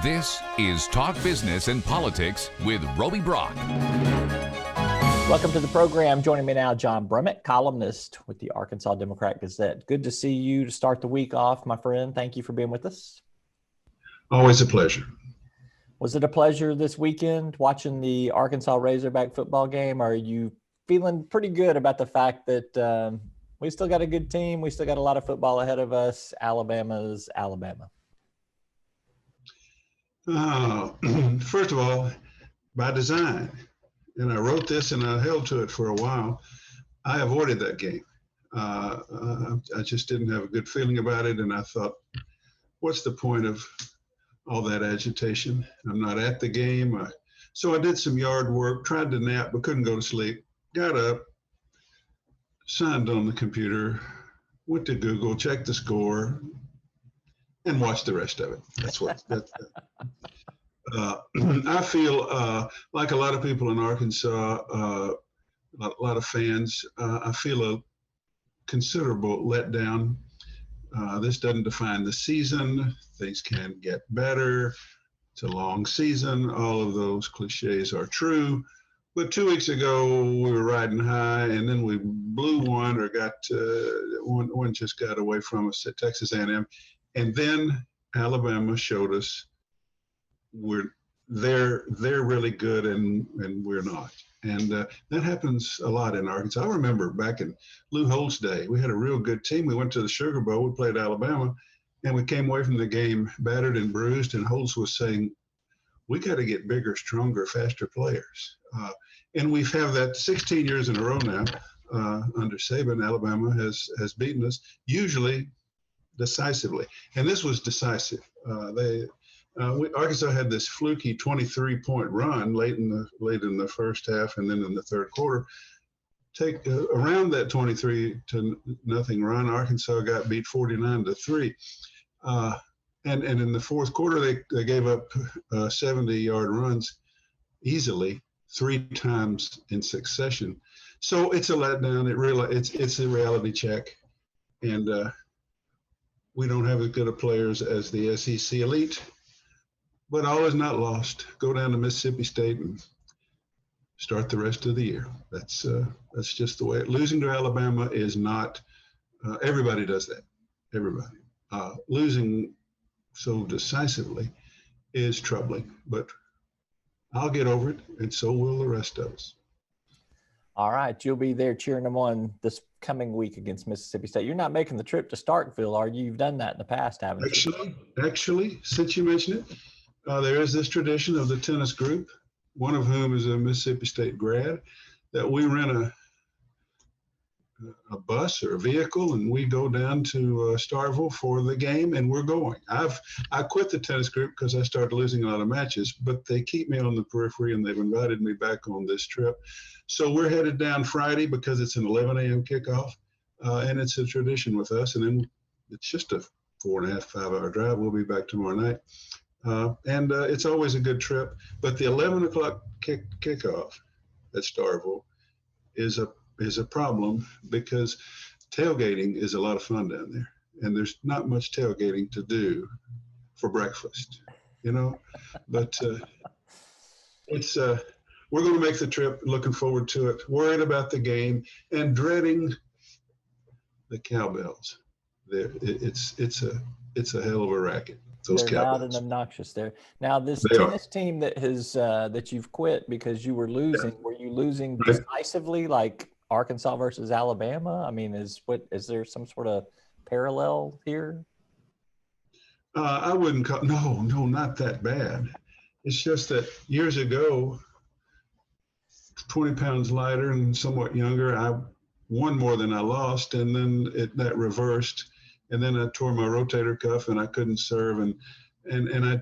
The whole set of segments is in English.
This is Talk Business and Politics with Roby Brock. Welcome to the program. Joining me now, John Brummett, columnist with the Arkansas Democrat-Gazette. Good to see you to start the week off, my friend. Thank you for being with us. Always a pleasure. Was it a pleasure this weekend watching the Arkansas Razorback football game? Are you feeling pretty good about the fact that we still got a good team? We still got a lot of football ahead of us. Alabama's Alabama. First of all, by design, and I wrote this and I held to it for a while, I avoided that game. I just didn't have a good feeling about it, and I thought, what's the point of all that agitation? I'm not at the game. So I did some yard work, tried to nap, but couldn't go to sleep. Got up, signed on the computer, went to Google, checked the score, and watch the rest of it. That's what. I feel like a lot of people in Arkansas, a lot of fans. I feel a considerable letdown. This doesn't define the season. Things can get better. It's a long season. All of those cliches are true. But 2 weeks ago, we were riding high, and then we blew one, or got one just got away from us at Texas A&M. And then Alabama showed us they're really good and we're not. And that happens a lot in Arkansas. I remember back in Lou Holt's day, we had a real good team. We went to the Sugar Bowl, we played Alabama, and we came away from the game battered and bruised. And Holtz was saying, we got to get bigger, stronger, faster players. And we've had that 16 years in a row now. Under Saban, Alabama has beaten us, usually decisively, and this was decisive. Arkansas had this fluky 23-point run late in the first half, and then in the third quarter. Around that 23-0 run, Arkansas got beat 49-3, and in the fourth quarter they gave up 70-yard runs easily 3 times in succession. So it's a letdown. It's a reality check, and we don't have as good of players as the SEC elite, but all is not lost. Go down to Mississippi State and start the rest of the year. That's just the way losing to Alabama is not. Everybody does that. Everybody. Losing so decisively is troubling, but I'll get over it, and so will the rest of us. All right, you'll be there cheering them on this coming week against Mississippi State. You're not making the trip to Starkville, are you? You've done that in the past, haven't you? Actually, since you mention it, there is this tradition of the tennis group, one of whom is a Mississippi State grad, that we rent a bus or a vehicle, and we go down to Starkville for the game, and we're going. I quit the tennis group because I started losing a lot of matches, but they keep me on the periphery, and they've invited me back on this trip. So we're headed down Friday because it's an 11 a.m. kickoff, and it's a tradition with us. And then it's just a 4.5, 5-hour drive. We'll be back tomorrow night. And it's always a good trip. But the 11 o'clock kickoff at Starkville is a problem because tailgating is a lot of fun down there. And there's not much tailgating to do for breakfast, But we're going to make the trip, looking forward to it, worried about the game, and dreading the cowbells. It's a hell of a racket. Those They're cowbells. loud and obnoxious there. Now, this They tennis team that you've quit because you were losing, were you losing decisively like Arkansas versus Alabama? I mean, is there some sort of parallel here? I wouldn't call, no, not that bad. It's just that years ago, 20 pounds lighter and somewhat younger, I won more than I lost, and then that reversed, and then I tore my rotator cuff and I couldn't serve, and I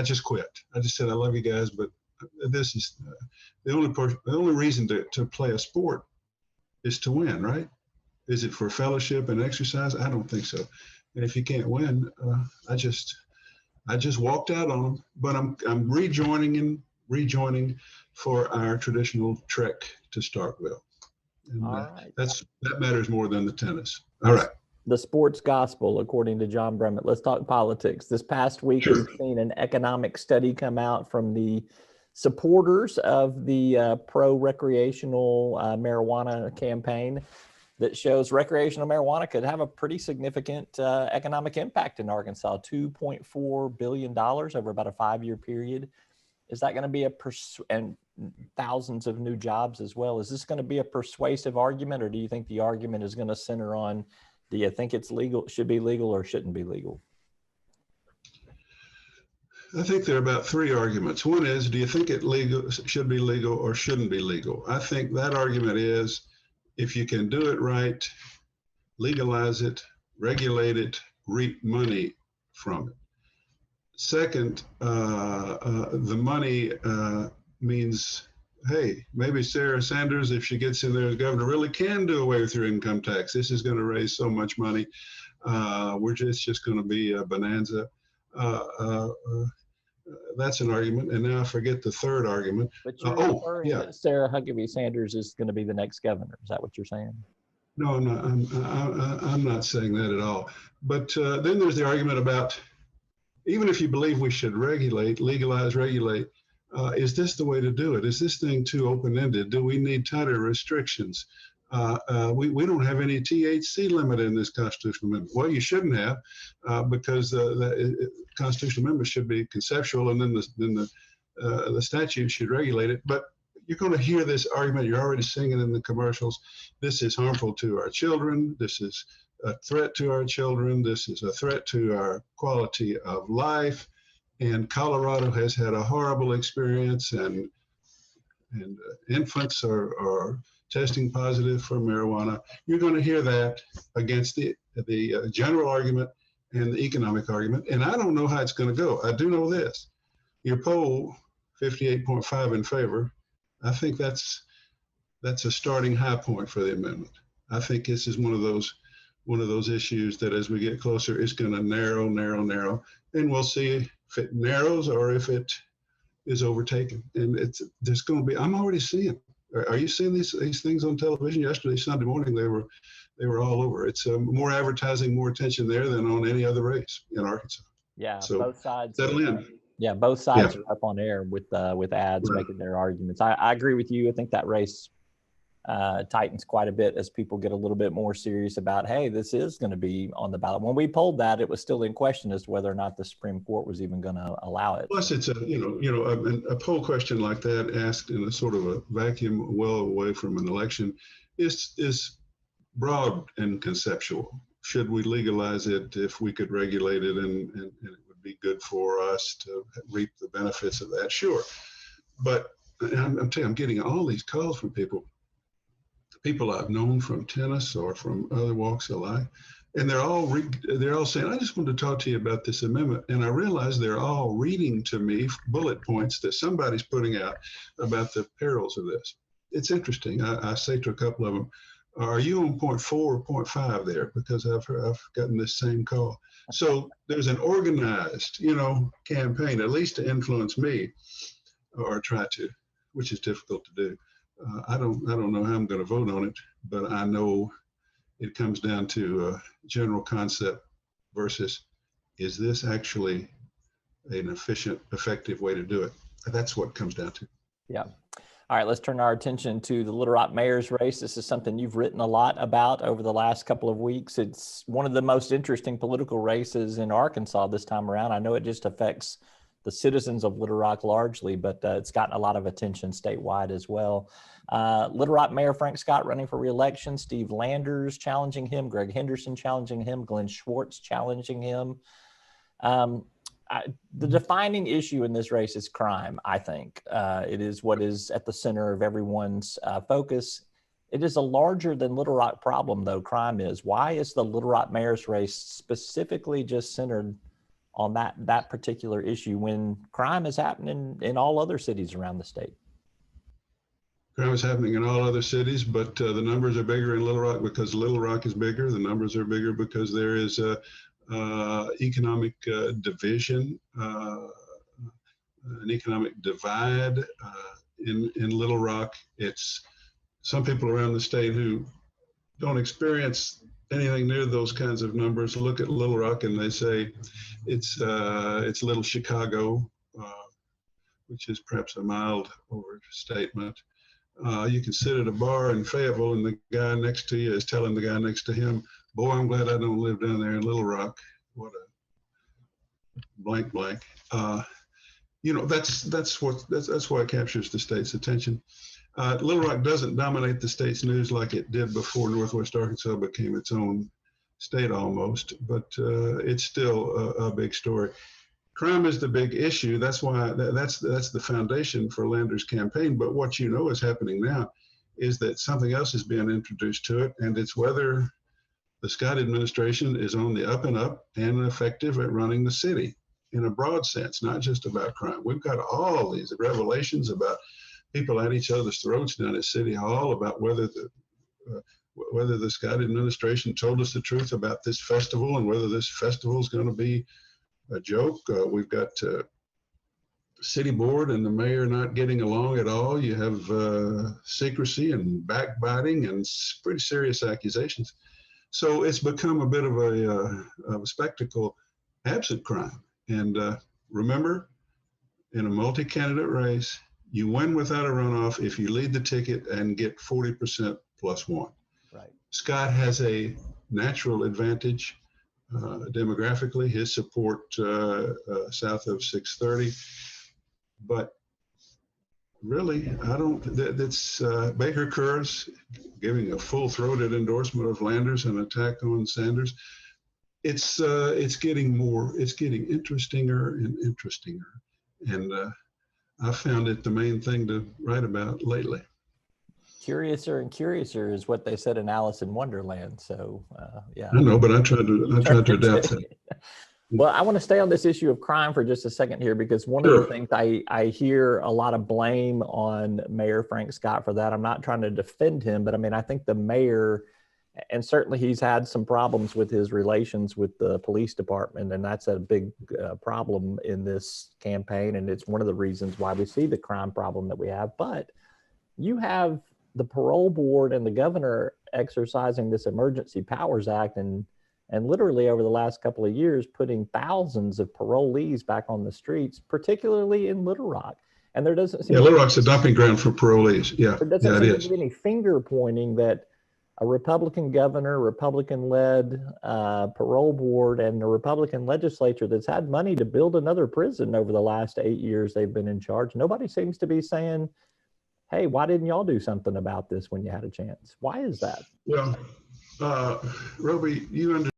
just quit. I just said, I love you guys, but this is the only reason to play a sport is to win, right? Is it for fellowship and exercise? I don't think so. And if you can't win, I just walked out on them. But I'm rejoining for our traditional trek to Starkville. And All right. that matters more than the tennis. All right. the sports gospel, according to John Brummett. Let's talk politics. This past week, Sure. we've seen an economic study come out from the supporters of the pro-recreational marijuana campaign that shows recreational marijuana could have a pretty significant economic impact in Arkansas, $2.4 billion over about a 5-year period. Is that going to be and thousands of new jobs as well? Is this going to be a persuasive argument, or do you think the argument is going to center on, do you think it's legal, should be legal, or shouldn't be legal? I think there are about 3 arguments. One is, do you think it should be legal or shouldn't be legal? I think that argument is, if you can do it right, legalize it, regulate it, reap money from it. Second, the money means, hey, maybe Sarah Sanders, if she gets in there as governor, really can do away with your income tax. This is going to raise so much money. It's just going to be a bonanza. That's an argument. And now I forget the third argument. But you're referring that Sarah Huckabee Sanders is going to be the next governor. Is that what you're saying? No, I'm not saying that at all. But then there's the argument about, even if you believe we should legalize, regulate, is this the way to do it? Is this thing too open-ended? Do we need tighter restrictions? We don't have any THC limit in this constitutional amendment. Well, you shouldn't have, because the constitutional amendment should be conceptual, and then the statute should regulate it. But you're going to hear this argument. You're already seeing it in the commercials. This is harmful to our children. This is a threat to our children. This is a threat to our quality of life. And Colorado has had a horrible experience, and infants are testing positive for marijuana. You're going to hear that against the general argument and the economic argument. And I don't know how it's going to go. I do know this. Your poll, 58.5 in favor. I think that's a starting high point for the amendment. I think this is one of those issues that, as we get closer, it's going to narrow, and we'll see if it narrows or if it is overtaken. And there's going to be, I'm already seeing. Are you seeing these things on television? Yesterday, Sunday morning, they were all over. It's more advertising, more attention there than on any other race in Arkansas. Yeah, so both sides. Settle in. Yeah, both sides are up on air with ads making their arguments. I agree with you. I think that race tightens quite a bit as people get a little bit more serious about, hey, this is going to be on the ballot. When we polled that, it was still in question as to whether or not the Supreme Court was even going to allow it. Plus, it's a poll question like that asked in a sort of a vacuum, well away from an election, is broad and conceptual. Should we legalize it if we could regulate it and it would be good for us to reap the benefits of that? Sure. But I'm telling you, I'm getting all these calls from people I've known from tennis or from other walks of life, and they're all saying, I just wanted to talk to you about this amendment. And I realize they're all reading to me bullet points that somebody's putting out about the perils of this. It's interesting. I say to a couple of them, are you on point 4 or point 5 there? Because I've gotten this same call. So there's an organized, campaign, at least to influence me, or try to, which is difficult to do. I don't know how I'm going to vote on it, but I know it comes down to general concept versus, is this actually an efficient, effective way to do it? That's what it comes down to. Yeah. All right, let's turn our attention to the Little Rock mayor's race. This is something you've written a lot about over the last couple of weeks. It's one of the most interesting political races in Arkansas this time around. I know it just affects the citizens of Little Rock largely, but it's gotten a lot of attention statewide as well. Little Rock Mayor Frank Scott running for re-election, Steve Landers challenging him, Greg Henderson challenging him, Glenn Schwartz challenging him. The defining issue in this race is crime, I think. It is what is at the center of everyone's focus. It is a larger than Little Rock problem, though, crime is. Why is the Little Rock mayor's race specifically just centered on that particular issue when crime is happening in all other cities around the state? Crime is happening in all other cities, but the numbers are bigger in Little Rock because Little Rock is bigger. The numbers are bigger because there is economic division, an economic divide in Little Rock. It's some people around the state who don't experience anything near those kinds of numbers. Look at Little Rock, and they say it's Little Chicago, which is perhaps a mild overstatement. You can sit at a bar in Fayetteville, and the guy next to you is telling the guy next to him, "Boy, I'm glad I don't live down there in Little Rock. What a blank blank." That's why it captures the state's attention. Little Rock doesn't dominate the state's news like it did before Northwest Arkansas became its own state almost, but it's still a big story. Crime is the big issue. That's why that's the foundation for Lander's campaign. But what you know is happening now is that something else is being introduced to it, and it's whether the Scott administration is on the up and up and effective at running the city in a broad sense, not just about crime. We've got all these revelations about people at each other's throats down at City Hall about whether the Scott administration told us the truth about this festival and whether this festival is going to be a joke. We've got city board and the mayor not getting along at all. You have secrecy and backbiting and pretty serious accusations. So it's become a bit of a spectacle absent crime. And remember, in a multi-candidate race, you win without a runoff if you lead the ticket and get 40% plus one. Right. Scott has a natural advantage demographically, his support south of 630. But really, that's Baker Kerr's giving a full-throated endorsement of Landers and attack on Sanders. It's getting interestinger and interestinger. And I found it the main thing to write about lately. Curiouser and curiouser is what they said in Alice in Wonderland. So, yeah. I know, but I tried to adapt that. Well, I want to stay on this issue of crime for just a second here, because one of the things I hear a lot of blame on Mayor Frank Scott for that. I'm not trying to defend him, but I mean, I think the mayor, and certainly he's had some problems with his relations with the police department, and that's a big problem in this campaign, and it's one of the reasons why we see the crime problem that we have. But you have the parole board and the governor exercising this Emergency Powers Act and literally over the last couple of years putting thousands of parolees back on the streets, particularly in Little Rock. And there doesn't seem Little Rock's a dumping ground for parolees. Yeah, there doesn't seem to be any finger pointing that a Republican governor, Republican-led parole board, and a Republican legislature that's had money to build another prison over the last 8 years they've been in charge. Nobody seems to be saying, hey, why didn't y'all do something about this when you had a chance? Why is that? Well, Roby, you understand.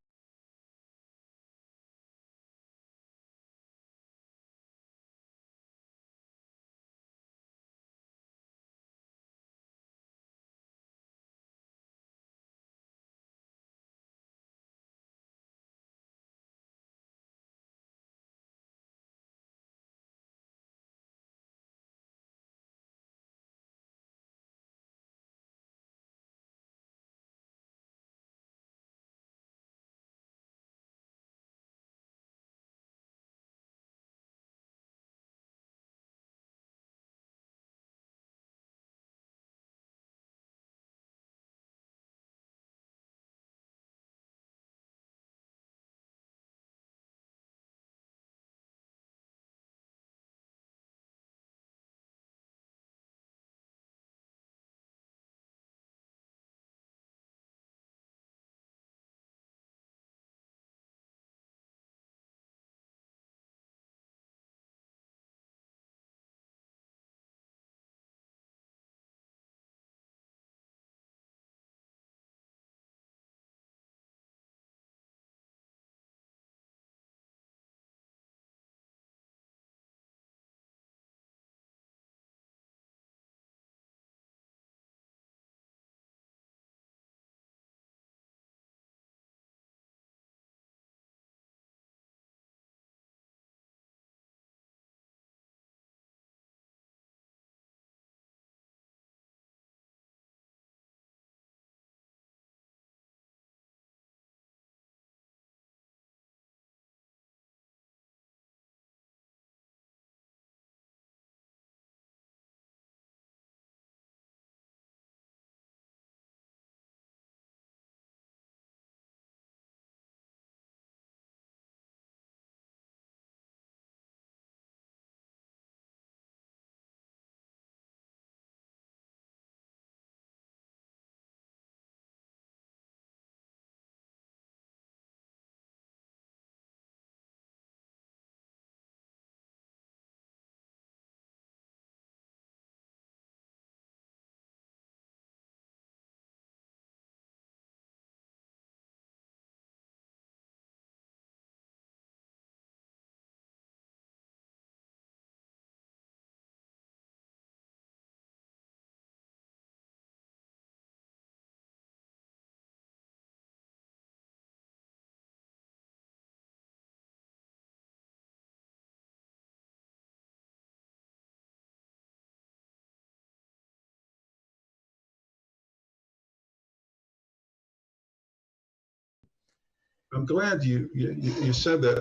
I'm glad you said that.